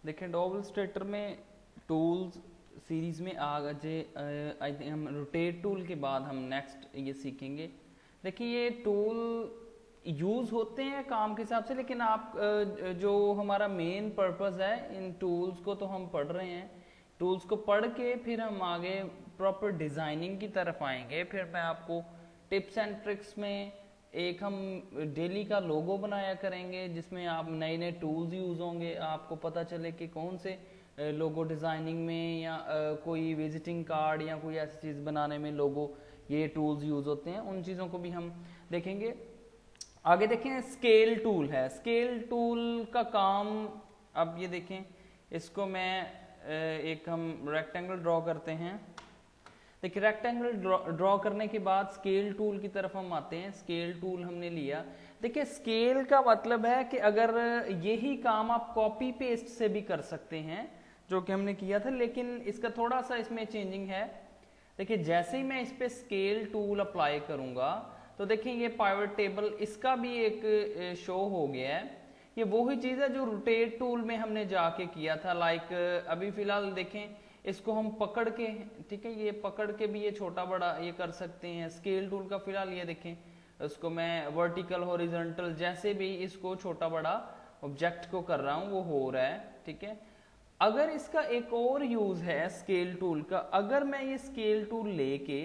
देखिए डॉब इलस्ट्रेटर में tools series में आज आई थिंक हम रोटेट टूल के बाद हम नेक्स्ट ये सीखेंगे। देखिए ये टूल यूज होते हैं काम के हिसाब से, लेकिन आप जो हमारा मेन पर्पस है इन टूल्स को तो हम पढ़ रहे हैं। टूल्स को पढ़ के फिर हम आगे प्रॉपर डिजाइनिंग की तरफ आएंगे। फिर मैं आपको टिप्स एंड ट्रिक्स में एक हम डेली का लोगो बनाया करेंगे जिसमें आप नए नए टूल्स यूज होंगे, आपको पता चले कि कौन से लोगो डिजाइनिंग में या कोई विजिटिंग कार्ड या कोई ऐसी चीज बनाने में लोगो ये टूल्स यूज होते हैं, उन चीजों को भी हम देखेंगे। आगे देखें स्केल टूल है। स्केल टूल का काम, अब ये देखें इसको मैं एक हम रेक्टेंगल ड्रॉ करते हैं। देखिए रेक्टेंगल ड्रॉ करने के बाद स्केल टूल की तरफ हम आते हैं। स्केल टूल हमने लिया। देखिए स्केल का मतलब है कि अगर यही काम आप कॉपी पेस्ट से भी कर सकते हैं जो कि हमने किया था, लेकिन इसका थोड़ा सा इसमें चेंजिंग है। देखिए जैसे ही मैं इस पे स्केल टूल अप्लाई करूंगा तो देखिए ये पाइवट टेबल इसका भी एक शो हो गया है। ये वही चीज है जो रोटेट टूल में हमने जाके किया था। लाइक अभी फिलहाल देखें इसको हम पकड़ के, ठीक है, ये पकड़ के भी ये छोटा बड़ा ये कर सकते हैं। स्केल टूल का फिलहाल ये देखें इसको मैं वर्टिकल हॉरिजॉन्टल जैसे भी इसको छोटा बड़ा ऑब्जेक्ट को कर रहा हूं वो हो रहा है, ठीक है। अगर इसका एक और यूज है स्केल टूल का, अगर मैं ये स्केल टूल लेके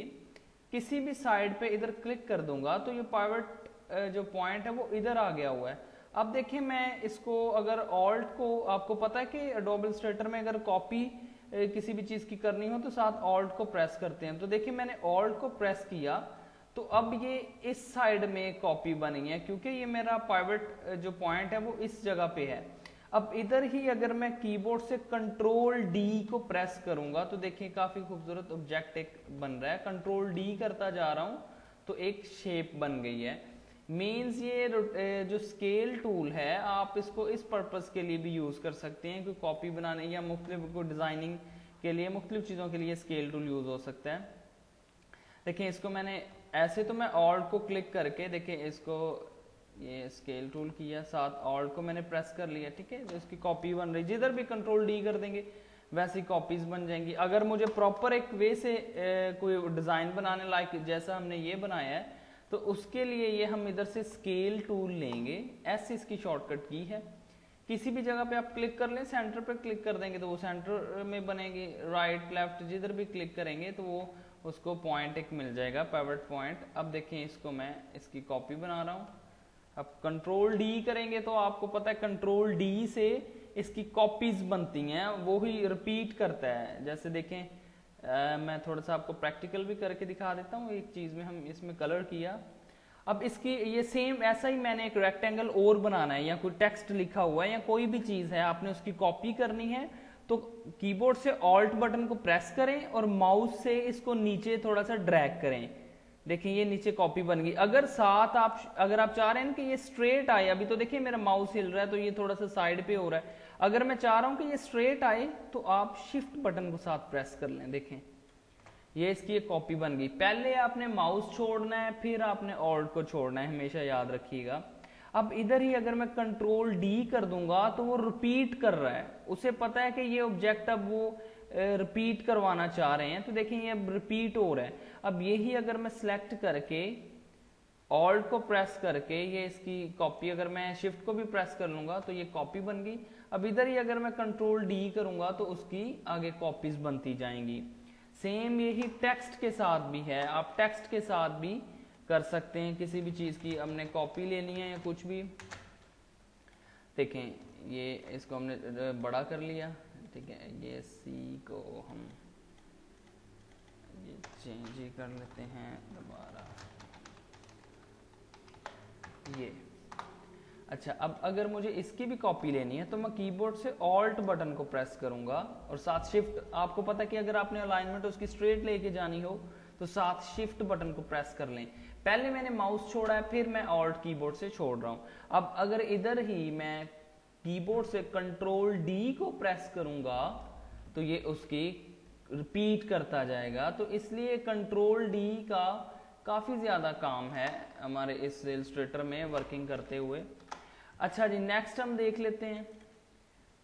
किसी भी साइड पे इधर क्लिक कर दूंगा तो ये पाइवट जो पॉइंट है वो इधर आ गया हुआ है। अब देखिए मैं इसको अगर ऑल्ट को, आपको पता है कि एडोब इलस्ट्रेटर में अगर कॉपी किसी भी चीज की करनी हो तो साथ ऑल्ट को प्रेस करते हैं। तो देखिए मैंने ऑल्ट को प्रेस किया तो अब ये इस साइड में कॉपी बनी है क्योंकि ये मेरा पाइवट जो पॉइंट है वो इस जगह पे है। अब इधर ही अगर मैं कीबोर्ड से कंट्रोल डी को प्रेस करूंगा तो देखिए काफी खूबसूरत ऑब्जेक्ट एक बन रहा है। कंट्रोल डी करता जा रहा हूं तो एक शेप बन गई है। मीन्स ये जो स्केल टूल है आप इसको इस पर्पस के लिए भी यूज कर सकते हैं, क्योंकि कॉपी बनाने या मुख्तलिफ को डिजाइनिंग के लिए मुख्तलिफ चीजों के लिए स्केल टूल यूज हो सकता है। देखिए इसको मैंने ऐसे तो मैं ऑल्ट को क्लिक करके देखिए इसको ये स्केल टूल किया, साथ ऑल्ट को मैंने प्रेस कर लिया, ठीक है। तो इसकी कॉपी बन रही, जिधर भी कंट्रोल डी कर देंगे वैसी कॉपीज बन जाएंगी। अगर मुझे प्रॉपर एक वे से कोई डिजाइन बनाने लायक जैसा हमने ये बनाया है तो उसके लिए ये हम इधर से स्केल टूल लेंगे। एस इसकी शॉर्टकट की है। किसी भी जगह पे आप क्लिक कर लें, सेंटर पे क्लिक कर देंगे तो वो सेंटर में बनेगी। राइट लेफ्ट जिधर भी क्लिक करेंगे तो वो उसको पॉइंट एक मिल जाएगा, पाइवट पॉइंट। अब देखिए इसको मैं इसकी कॉपी बना रहा हूँ। अब कंट्रोल डी करेंगे तो आपको पता है कंट्रोल डी से इसकी कॉपीज बनती हैं, वो ही रिपीट करता है। जैसे देखें मैं थोड़ा सा आपको प्रैक्टिकल भी करके दिखा देता हूँ। एक चीज में हम इसमें कलर किया, अब इसकी ये सेम ऐसा ही मैंने एक रेक्टेंगल और बनाना है या कोई टेक्स्ट लिखा हुआ है या कोई भी चीज है आपने उसकी कॉपी करनी है तो कीबोर्ड से ऑल्ट बटन को प्रेस करें और माउस से इसको नीचे थोड़ा सा ड्रैग करें। देखिए ये नीचे कॉपी बन गई। अगर साथ आप अगर आप चाह रहे हैं कि ये स्ट्रेट आए, अभी तो देखिए मेरा माउस हिल रहा है तो ये थोड़ा सा साइड पे हो रहा है। अगर मैं चाह रहा हूं कि ये स्ट्रेट आए तो आप शिफ्ट बटन को साथ प्रेस कर लें। देखें ये इसकी एक कॉपी बन गई। पहले आपने माउस छोड़ना है फिर आपने ऑल्ट को छोड़ना है, हमेशा याद रखिएगा। अब इधर ही अगर मैं कंट्रोल डी कर दूंगा तो वो रिपीट कर रहा है, उसे पता है कि ये ऑब्जेक्ट अब वो रिपीट करवाना चाह रहे हैं तो देखिए ये अब रिपीट हो रहा है। अब यही अगर मैं सिलेक्ट करके ऑल्ट को प्रेस करके ये इसकी कॉपी, अगर मैं शिफ्ट को भी प्रेस कर लूंगा तो ये कॉपी बन गई। अब इधर ही अगर मैं कंट्रोल डी करूंगा तो उसकी आगे कॉपीज बनती जाएंगी। सेम यही टेक्स्ट के साथ भी है, आप टेक्स्ट के साथ भी कर सकते हैं। किसी भी चीज की हमने कॉपी लेनी है या कुछ भी, देखें ये इसको हमने बड़ा कर लिया, ठीक है। ये सी को हम ये चेंज ही कर लेते हैं दोबारा ये। अच्छा अब अगर मुझे इसकी भी कॉपी लेनी है तो मैं कीबोर्ड से ऑल्ट बटन को प्रेस करूंगा और साथ शिफ्ट, आपको पता है कि अगर आपने अलाइनमेंट उसकी स्ट्रेट लेके जानी हो तो साथ शिफ्ट बटन को प्रेस कर लें। पहले मैंने माउस छोड़ा है फिर मैं ऑल्ट कीबोर्ड से छोड़ रहा हूं। अब अगर इधर ही मैं कीबोर्ड से कंट्रोल डी को प्रेस करूंगा तो ये उसकी रिपीट करता जाएगा। तो इसलिए कंट्रोल डी का काफी ज्यादा काम है हमारे इस इलस्ट्रेटर में वर्किंग करते हुए। अच्छा जी नेक्स्ट हम देख लेते हैं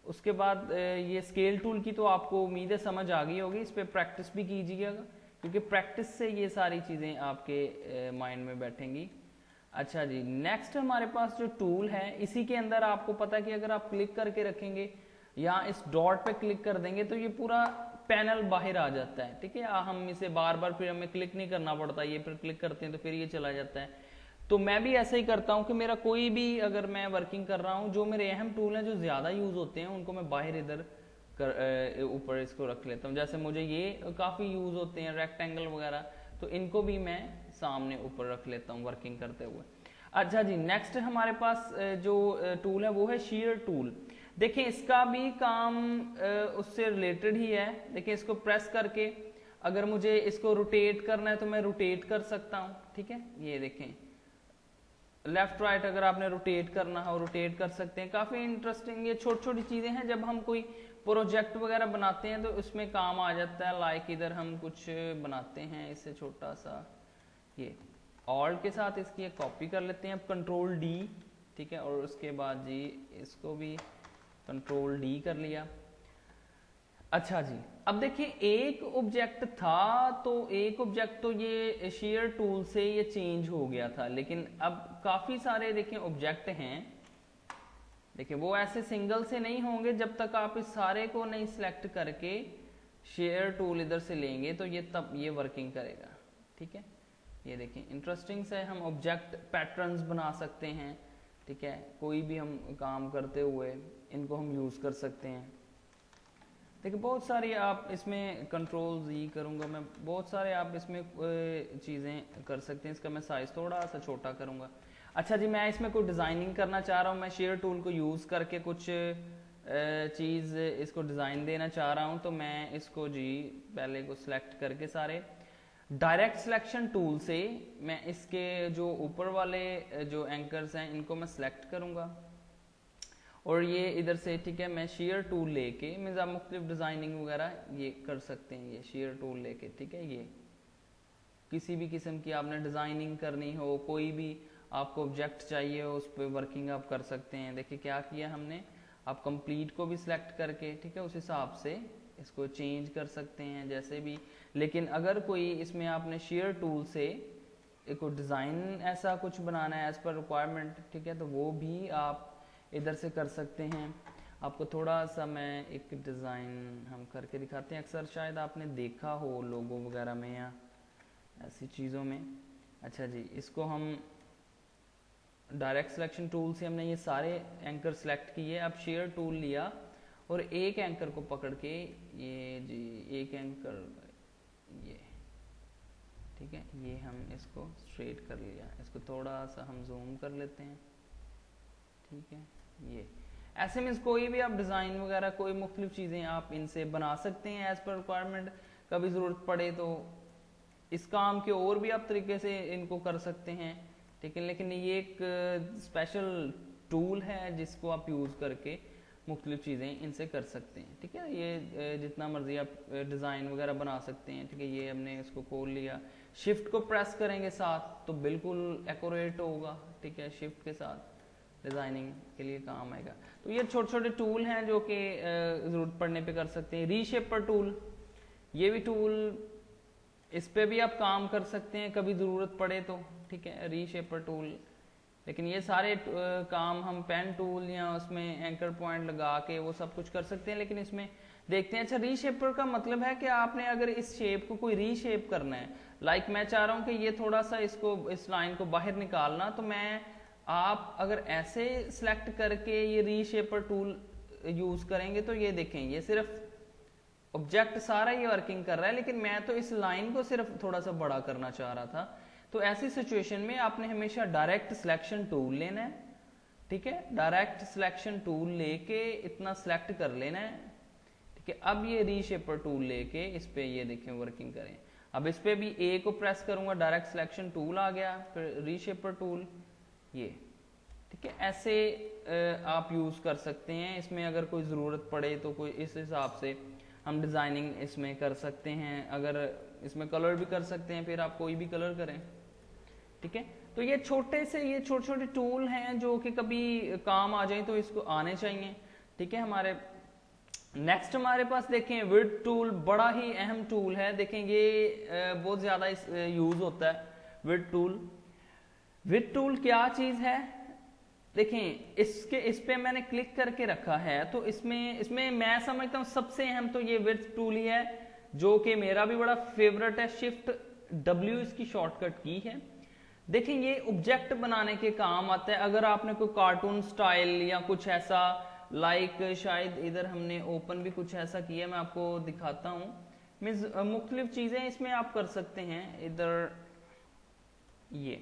उसके बाद ये स्केल टूल की तो आपको उम्मीद है समझ आ गई होगी, इस पर प्रैक्टिस भी कीजिएगा क्योंकि प्रैक्टिस से ये सारी चीज़ें आपके माइंड में बैठेंगी। अच्छा जी, नेक्स्ट हमारे पास जो टूल है, इसी के अंदर आपको पता है कि अगर आप क्लिक करके रखेंगे या इस डॉट पे क्लिक कर देंगे तो ये पूरा पैनल बाहर आ जाता है। ठीक है, हम इसे बार बार फिर हमें क्लिक नहीं करना पड़ता, ये फिर क्लिक करते हैं तो फिर ये चला जाता है। तो मैं भी ऐसा ही करता हूँ कि मेरा कोई भी अगर मैं वर्किंग कर रहा हूँ, जो मेरे अहम टूल हैं जो ज़्यादा यूज़ होते हैं उनको मैं बाहर इधर ऊपर इसको रख लेता हूँ। जैसे मुझे ये काफ़ी यूज़ होते हैं रेक्टेंगल वगैरह, तो इनको भी मैं सामने ऊपर रख लेता हूँ वर्किंग करते हुए। अच्छा जी, नेक्स्ट हमारे पास जो टूल है वो है शेयर टूल। देखिए इसका भी काम उससे रिलेटेड ही है। देखिए इसको प्रेस करके अगर मुझे इसको रोटेट करना है तो मैं रोटेट कर सकता हूँ। ठीक है, ये देखें लेफ्ट राइट अगर आपने रोटेट करना हो रोटेट कर सकते हैं। काफ़ी इंटरेस्टिंग ये छोटी छोटी चीज़ें हैं, जब हम कोई प्रोजेक्ट वगैरह बनाते हैं तो उसमें काम आ जाता है। लाइक इधर हम कुछ बनाते हैं इससे छोटा सा, ये ऑल्ट के साथ इसकी एक कॉपी कर लेते हैं, अब कंट्रोल डी। ठीक है, और उसके बाद जी इसको भी कंट्रोल डी कर लिया। अच्छा जी, अब देखिए एक ऑब्जेक्ट था तो एक ऑब्जेक्ट तो ये शेयर टूल से ये चेंज हो गया था, लेकिन अब काफी सारे देखिए ऑब्जेक्ट हैं। देखिए वो ऐसे सिंगल से नहीं होंगे, जब तक आप इस सारे को नहीं सिलेक्ट करके शेयर टूल इधर से लेंगे तो ये तब ये वर्किंग करेगा। ठीक है, ये देखिए इंटरेस्टिंग से हम ऑब्जेक्ट पैटर्न्स बना सकते हैं। ठीक है, कोई भी हम काम करते हुए इनको हम यूज कर सकते हैं। देखिए बहुत सारी आप इसमें कंट्रोल जी करूंगा मैं, बहुत सारे आप इसमें चीज़ें कर सकते हैं। इसका मैं साइज थोड़ा सा छोटा करूंगा। अच्छा जी, मैं इसमें कोई डिज़ाइनिंग करना चाह रहा हूँ, मैं शेयर टूल को यूज़ करके कुछ चीज़ इसको डिज़ाइन देना चाह रहा हूँ, तो मैं इसको जी पहले को सिलेक्ट करके सारे डायरेक्ट सिलेक्शन टूल से मैं इसके जो ऊपर वाले जो एंकर्स हैं इनको मैं सिलेक्ट करूंगा और ये इधर से ठीक है मैं शेयर टूल लेके मैं मुख्तलिफ डिजाइनिंग वगैरह ये कर सकते हैं। ये शेयर टूल लेके ठीक है, ये किसी भी किस्म की आपने डिजाइनिंग करनी हो, कोई भी आपको ऑब्जेक्ट चाहिए हो, उस पर वर्किंग आप कर सकते हैं। देखिए क्या किया हमने, आप कंप्लीट को भी सिलेक्ट करके ठीक है उस हिसाब से इसको चेंज कर सकते हैं जैसे भी। लेकिन अगर कोई इसमें आपने शेयर टूल से एक डिज़ाइन ऐसा कुछ बनाना है एज पर रिक्वायरमेंट, ठीक है, तो वो भी आप इधर से कर सकते हैं। आपको थोड़ा सा मैं एक डिज़ाइन हम करके दिखाते हैं, अक्सर शायद आपने देखा हो लोगो वगैरह में या ऐसी चीज़ों में। अच्छा जी, इसको हम डायरेक्ट सिलेक्शन टूल से हमने ये सारे एंकर सेलेक्ट किए। अब शेयर टूल लिया और एक एंकर को पकड़ के ये जी एक एंकर ये ठीक है, ये हम इसको स्ट्रेट कर लिया। इसको थोड़ा सा हम जूम कर लेते हैं। ठीक है, ये ऐसे में कोई भी आप डिज़ाइन वगैरह कोई मुख्तलिफ चीज़ें आप इनसे बना सकते हैं एज पर रिक्वायरमेंट। कभी ज़रूरत पड़े तो इस काम के और भी आप तरीके से इनको कर सकते हैं। ठीक है, लेकिन ये एक स्पेशल टूल है जिसको आप यूज़ करके मुख्तलिफ चीज़ें इनसे कर सकते हैं। ठीक है, ये जितना मर्जी आप डिज़ाइन वगैरह बना सकते हैं। ठीक है, ये हमने इसको खोल लिया, शिफ्ट को प्रेस करेंगे साथ तो बिल्कुल एक्यूरेट होगा। ठीक है, शिफ्ट के साथ डिज़ाइनिंग के लिए काम आएगा। तो ये छोटे छोटे टूल हैं जो कि ज़रूरत पड़ने पे कर सकते हैं। रीशेपर टूल, ये भी टूल, इस पे भी आप काम कर सकते हैं कभी ज़रूरत पड़े तो। ठीक है, रीशेपर टूल, लेकिन ये सारे काम हम पेन टूल या उसमें एंकर पॉइंट लगा के वो सब कुछ कर सकते हैं। लेकिन इसमें देखते हैं, अच्छा रीशेपर का मतलब है कि आपने अगर इस शेप को कोई रीशेप करना है, लाइक मैं चाह रहा हूँ कि ये थोड़ा सा इसको इस लाइन को बाहर निकालना, तो मैं आप अगर ऐसे सिलेक्ट करके ये रीशेपर टूल यूज करेंगे तो ये देखें ये सिर्फ ऑब्जेक्ट सारा ये वर्किंग कर रहा है, लेकिन मैं तो इस लाइन को सिर्फ थोड़ा सा बड़ा करना चाह रहा था। तो ऐसी सिचुएशन में आपने हमेशा डायरेक्ट सिलेक्शन टूल लेना है। ठीक है, डायरेक्ट सिलेक्शन टूल लेके इतना सिलेक्ट कर लेना है। ठीक है, अब ये रीशेपर टूल लेके इस पे ये देखें वर्किंग करें। अब इस पे भी ए को प्रेस करूंगा, डायरेक्ट सिलेक्शन टूल आ गया, फिर रीशेपर टूल ये। ठीक है, ऐसे आप यूज कर सकते हैं। इसमें अगर कोई ज़रूरत पड़े तो कोई इस हिसाब से हम डिज़ाइनिंग इसमें कर सकते हैं। अगर इसमें कलर भी कर सकते हैं, फिर आप कोई भी कलर करें। ठीक है, तो ये छोटे छोटे टूल हैं जो कि कभी काम आ जाए तो इसको आने चाहिए। ठीक है, हमारे नेक्स्ट हमारे पास देखें विड्थ टूल, बड़ा ही अहम टूल है। देखें ये बहुत ज्यादा यूज होता है विड्थ टूल। विड्थ टूल क्या चीज है, देखें इस पे मैंने क्लिक करके रखा है, तो इसमें मैं समझता हूं सबसे अहम तो ये विड्थ टूल ही है, जो कि मेरा भी बड़ा फेवरेट है। शिफ्ट W इसकी शॉर्टकट की है। देखें ये ऑब्जेक्ट बनाने के काम आता है। अगर आपने कोई कार्टून स्टाइल या कुछ ऐसा शायद इधर हमने ओपन भी कुछ ऐसा किया, मैं आपको दिखाता हूं। मीन्स मुख्तलिफ चीजें इसमें आप कर सकते हैं। इधर ये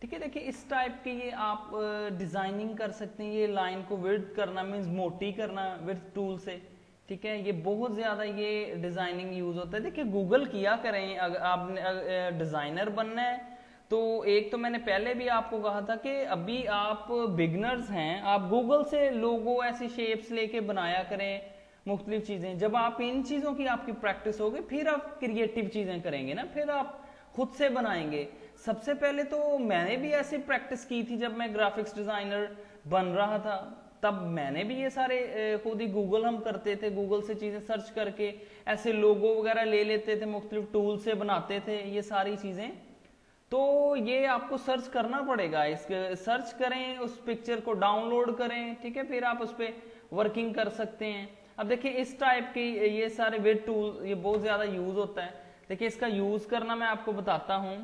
ठीक है, देखिए इस टाइप के ये आप डिजाइनिंग कर सकते हैं। ये लाइन को विड्थ करना मीन्स मोटी करना विड्थ टूल से, ठीक है। ये बहुत ज्यादा ये डिजाइनिंग यूज होता है। देखिए गूगल किया करें, अगर आपने डिजाइनर बनना है तो एक तो मैंने पहले भी आपको कहा था कि अभी आप बिगनर्स हैं, आप गूगल से लोगो ऐसी शेप्स लेके बनाया करें, मुख्तलिफ चीजें। जब आप इन चीजों की आपकी प्रैक्टिस होगी फिर आप क्रिएटिव चीजें करेंगे ना, फिर आप खुद से बनाएंगे। सबसे पहले तो मैंने भी ऐसी प्रैक्टिस की थी जब मैं ग्राफिक्स डिजाइनर बन रहा था, तब मैंने भी ये सारे खुद ही गूगल हम करते थे, गूगल से चीजें सर्च करके ऐसे लोगो वगैरह ले लेते थे, मुख्तलिफ टूल से बनाते थे ये सारी चीजें। तो ये आपको सर्च करना पड़ेगा, इसके सर्च करें, उस पिक्चर को डाउनलोड करें, ठीक है, फिर आप उस पर वर्किंग कर सकते हैं। अब देखिए इस टाइप की ये सारे विड टूल ये बहुत ज्यादा यूज होता है। देखिए इसका यूज करना मैं आपको बताता हूँ,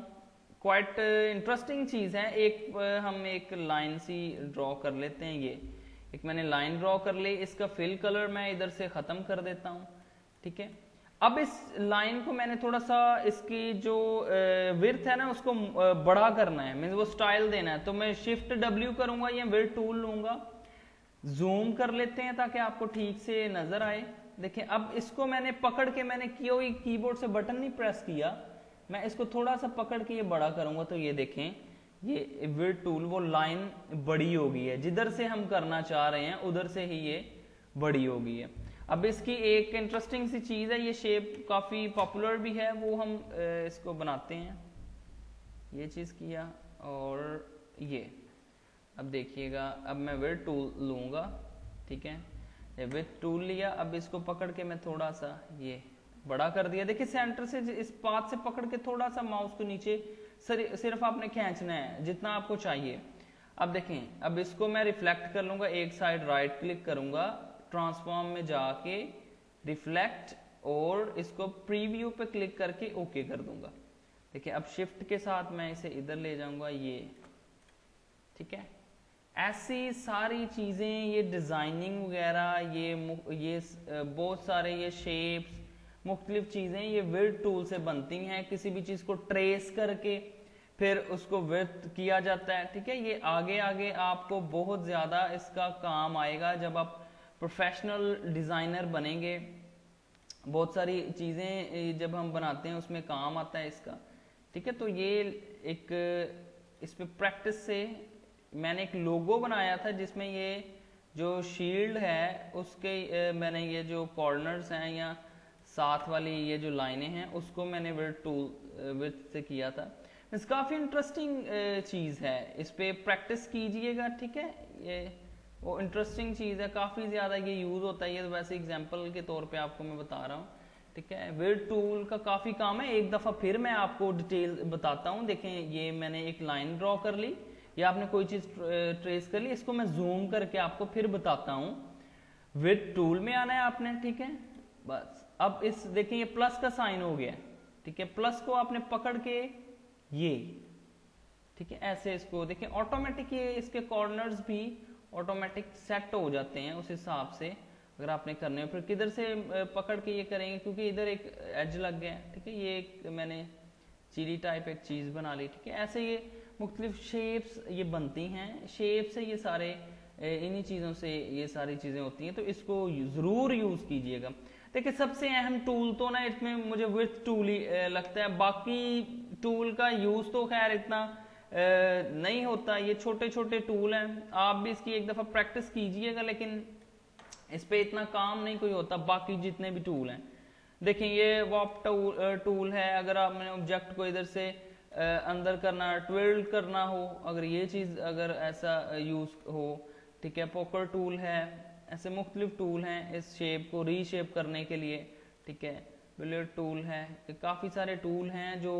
क्वाइट इंटरेस्टिंग चीज है। हम एक लाइन सी ड्रॉ कर लेते हैं। ये एक मैंने लाइन ड्रॉ कर ली, इसका फिल कलर मैं इधर से खत्म कर देता हूँ, ठीक है। अब इस लाइन को मैंने थोड़ा सा इसकी जो विड्थ है ना उसको बड़ा करना है, मीन्स वो स्टाइल देना है, तो मैं शिफ्ट W करूंगा, ये विड्थ टूल लूंगा, जूम कर लेते हैं ताकि आपको ठीक से नजर आए। देखिए अब इसको मैंने पकड़ के, मैंने कोई कीबोर्ड से बटन नहीं प्रेस किया, मैं इसको थोड़ा सा पकड़ के ये बड़ा करूंगा, तो ये देखें ये विड्थ टूल वो लाइन बड़ी हो गई है, जिधर से हम करना चाह रहे हैं उधर से ही ये बड़ी हो गई है। अब इसकी एक इंटरेस्टिंग सी चीज है, ये शेप काफी पॉपुलर भी है, वो हम इसको बनाते हैं। ये चीज किया और ये अब देखिएगा, अब मैं विड्थ टूल लूंगा, ठीक है, ये विड्थ टूल लिया। अब इसको पकड़ के मैं थोड़ा सा ये बड़ा कर दिया। देखिए सेंटर से इस पाथ से पकड़ के थोड़ा सा माउस को नीचे सिर्फ आपने खींचना है जितना आपको चाहिए। अब देखें, अब इसको मैं रिफ्लेक्ट कर लूंगा, एक साइड राइट क्लिक करूंगा, ट्रांसफॉर्म में जाके रिफ्लेक्ट और इसको प्रीव्यू पे क्लिक करके ओके कर दूंगा। देखिए अब शिफ्ट के साथ मैं इसे इधर ले जाऊंगा, ये ठीक है। ऐसी सारी चीजें, ये डिजाइनिंग वगैरह, ये बहुत सारे ये शेप्स, मुख्तलिफ चीजें ये विड्थ टूल से बनती हैं। किसी भी चीज को ट्रेस करके फिर उसको विड्थ किया जाता है, ठीक है। ये आगे आगे आपको बहुत ज्यादा इसका काम आएगा जब आप प्रोफेशनल डिजाइनर बनेंगे। बहुत सारी चीजें जब हम बनाते हैं उसमें काम आता है इसका, ठीक है। तो ये एक इस पे प्रैक्टिस से मैंने एक लोगो बनाया था जिसमें ये जो शील्ड है उसके मैंने ये जो कॉर्नर्स हैं या साथ वाली ये जो लाइनें हैं उसको मैंने विड्थ से किया था। इस काफी इंटरेस्टिंग चीज है, इस पे प्रैक्टिस कीजिएगा, ठीक है। ये वो इंटरेस्टिंग चीज है, काफी ज्यादा ये यूज होता है। ये वैसे एग्जांपल के तौर पे आपको मैं बता रहा हूँ, ठीक है। विड्थ टूल का काफी काम है, एक दफा फिर मैं आपको डिटेल बताता हूँ। देखें ये मैंने एक लाइन ड्रॉ कर ली या आपने कोई चीज ट्रेस कर ली, इसको मैं जूम करके आपको फिर बताता हूँ। विड्थ टूल में आना है आपने, ठीक है। बस अब इस देखिए ये प्लस का साइन हो गया, ठीक है। प्लस को आपने पकड़ के ये, ठीक है, ऐसे इसको देखिए ऑटोमेटिक ये इसके कॉर्नर्स भी ऑटोमेटिक सेट हो जाते हैं उस हिसाब से। अगर आपने करने हो फिर किधर से पकड़ के ये करेंगे, क्योंकि इधर एक एज लग गया, ठीक है। ये एक मैंने चिली टाइप एक चीज बना ली, ठीक है। ऐसे ये मुख्तलिफ शेप्स ये बनती हैं, शेप से ये सारे इन्हीं चीजों से ये सारी चीजें होती हैं, तो इसको जरूर यूज कीजिएगा। देखिए सबसे अहम टूल तो ना इसमें मुझे विड्थ टूल ही लगता है, बाकी टूल का यूज तो खैर इतना नहीं होता, ये छोटे छोटे टूल हैं, आप भी इसकी एक दफा प्रैक्टिस कीजिएगा, लेकिन इस पे इतना काम नहीं कोई होता। बाकी जितने भी टूल हैं, देखिए ये वॉप टूल है, अगर आपने ऑब्जेक्ट को इधर से अंदर करना, ट्विल्ड करना हो, अगर ये चीज अगर ऐसा यूज हो, ठीक है। पोकर टूल है, ऐसे मुख्तलिफ टूल हैं इस शेप को रीशेप करने के लिए, ठीक है। बिलियर्ड टूल है, काफ़ी सारे टूल हैं जो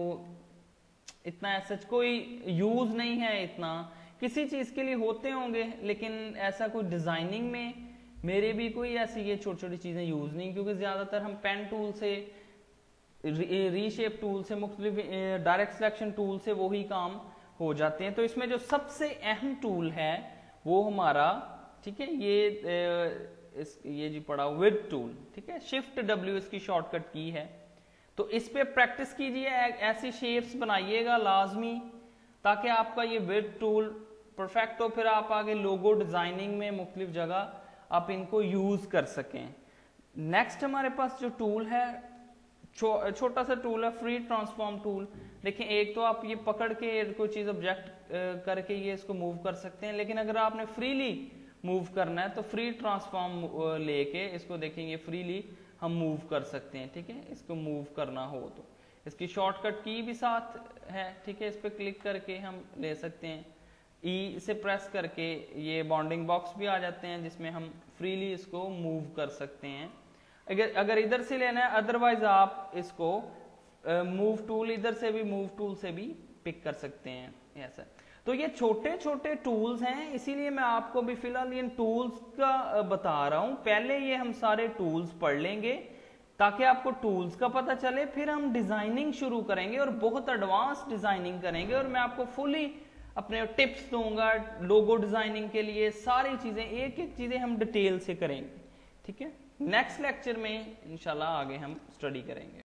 इतना सच कोई यूज़ नहीं है, इतना किसी चीज़ के लिए होते होंगे, लेकिन ऐसा कोई डिज़ाइनिंग में मेरे भी कोई ऐसी ये छोटी छोटी चीज़ें यूज़ नहीं, क्योंकि ज़्यादातर हम पेन टूल से, रीशेप टूल से, मुख्तलिफ डायरेक्ट सिलेक्शन टूल से वही काम हो जाते हैं। तो इसमें जो सबसे अहम टूल है वो हमारा, ठीक है, ये जी पड़ा विड्थ टूल, ठीक है। शिफ्ट W इसकी शॉर्टकट की है। तो इस पे प्रैक्टिस कीजिए, ऐसी शेप्स बनाइएगा लाजमी, ताकि आपका ये विड्थ टूल परफेक्ट हो, फिर आप आगे लोगो डिजाइनिंग में मुख्तलिफ जगह आप इनको यूज कर सकें। नेक्स्ट हमारे पास जो टूल है, छोटा सा टूल है फ्री ट्रांसफॉर्म टूल। देखिए, एक तो आप ये पकड़ के कोई चीज ऑब्जेक्ट करके ये इसको मूव कर सकते हैं, लेकिन अगर आपने फ्रीली मूव करना है तो फ्री ट्रांसफॉर्म लेके इसको देखेंगे फ्रीली हम मूव कर सकते हैं, ठीक है। इसको मूव करना हो तो इसकी शॉर्टकट की भी साथ है, ठीक है। इस पर क्लिक करके हम ले सकते हैं, ई से प्रेस करके ये बाउंडिंग बॉक्स भी आ जाते हैं जिसमें हम फ्रीली इसको मूव कर सकते हैं। अगर इधर से लेना है, अदरवाइज आप इसको मूव टूल इधर से भी, मूव टूल से भी पिक कर सकते हैं ऐसा। तो ये छोटे छोटे टूल्स हैं, इसीलिए मैं आपको भी फिलहाल इन टूल्स का बता रहा हूं। पहले ये हम सारे टूल्स पढ़ लेंगे ताकि आपको टूल्स का पता चले, फिर हम डिजाइनिंग शुरू करेंगे और बहुत एडवांस डिजाइनिंग करेंगे, और मैं आपको फुली अपने टिप्स दूंगा लोगो डिजाइनिंग के लिए। सारी चीजें, एक एक चीजें हम डिटेल से करेंगे, ठीक है। नेक्स्ट लेक्चर में इंशाल्लाह आगे हम स्टडी करेंगे।